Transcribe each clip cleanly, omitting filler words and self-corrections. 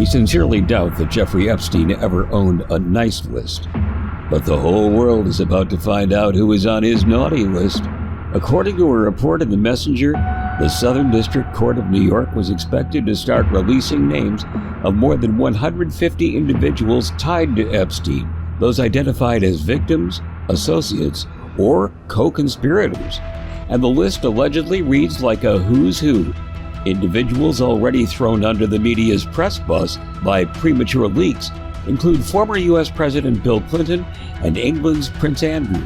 We sincerely doubt that Jeffrey Epstein ever owned a nice list. But the whole world is about to find out who is on his naughty list. According to a report in the Messenger, the Southern District Court of New York was expected to start releasing names of more than 150 individuals tied to Epstein, those identified as victims, associates, or co-conspirators. And the list allegedly reads like a who's who. Individuals already thrown under the media's press bus by premature leaks include former U.S. President Bill Clinton and England's Prince Andrew.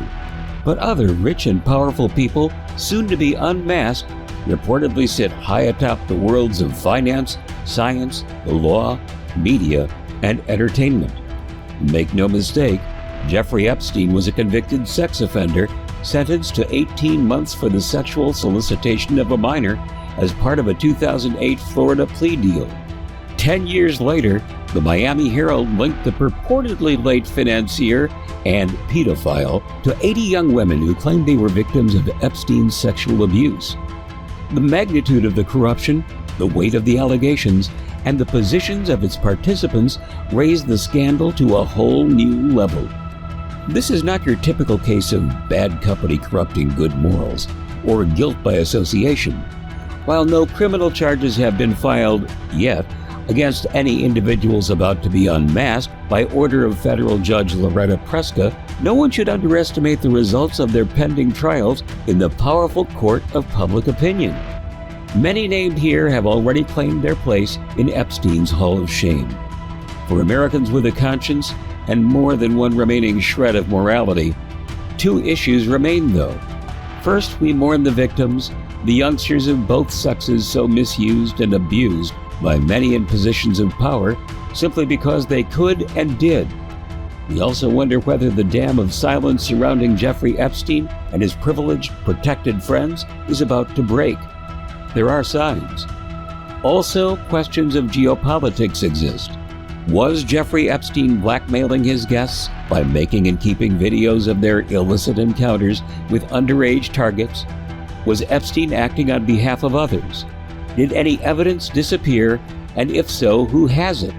But other rich and powerful people, soon to be unmasked, reportedly sit high atop the worlds of finance, science, the law, media, and entertainment. Make no mistake, Jeffrey Epstein was a convicted sex offender sentenced to 18 months for the sexual solicitation of a minor as part of a 2008 Florida plea deal. 10 years later, the Miami Herald linked the purportedly late financier and pedophile to 80 young women who claimed they were victims of Epstein's sexual abuse. The magnitude of the corruption, the weight of the allegations, and the positions of its participants raised the scandal to a whole new level. This is not your typical case of bad company corrupting good morals, or guilt by association. While no criminal charges have been filed yet against any individuals about to be unmasked by order of federal judge Loretta Preska, no one should underestimate the results of their pending trials in the powerful court of public opinion. Many named here have already claimed their place in Epstein's Hall of Shame. For Americans with a conscience and more than one remaining shred of morality, two issues remain though. First, we mourn the victims, the youngsters of both sexes so misused and abused by many in positions of power simply because they could and did. We also wonder whether the dam of silence surrounding Jeffrey Epstein and his privileged, protected friends is about to break. There are signs. Also, questions of geopolitics exist. Was Jeffrey Epstein blackmailing his guests by making and keeping videos of their illicit encounters with underage targets? Was Epstein acting on behalf of others? Did any evidence disappear, and if so, who has it?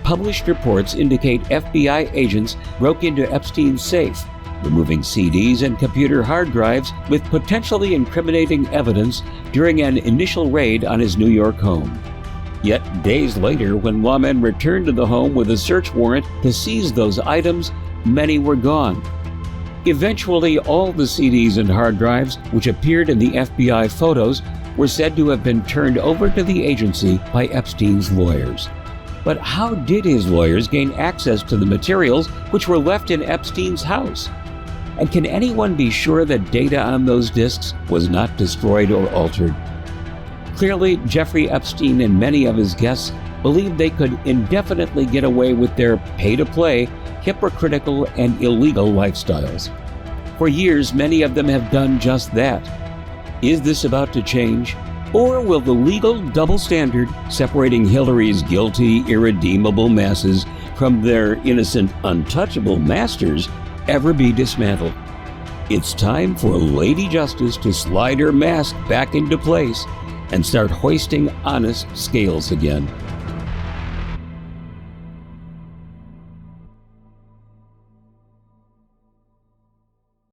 Published reports indicate FBI agents broke into Epstein's safe, removing CDs and computer hard drives with potentially incriminating evidence during an initial raid on his New York home. Yet days later, when lawmen returned to the home with a search warrant to seize those items, many were gone. Eventually, all the CDs and hard drives which appeared in the FBI photos were said to have been turned over to the agency by Epstein's lawyers. But how did his lawyers gain access to the materials which were left in Epstein's house? And can anyone be sure that data on those disks was not destroyed or altered? Clearly, Jeffrey Epstein and many of his guests believed they could indefinitely get away with their pay-to-play, hypocritical, and illegal lifestyles. For years, many of them have done just that. Is this about to change? Or will the legal double standard separating Hillary's guilty, irredeemable masses from their innocent, untouchable masters ever be dismantled? It's time for Lady Justice to slide her mask back into place and start hoisting honest scales again.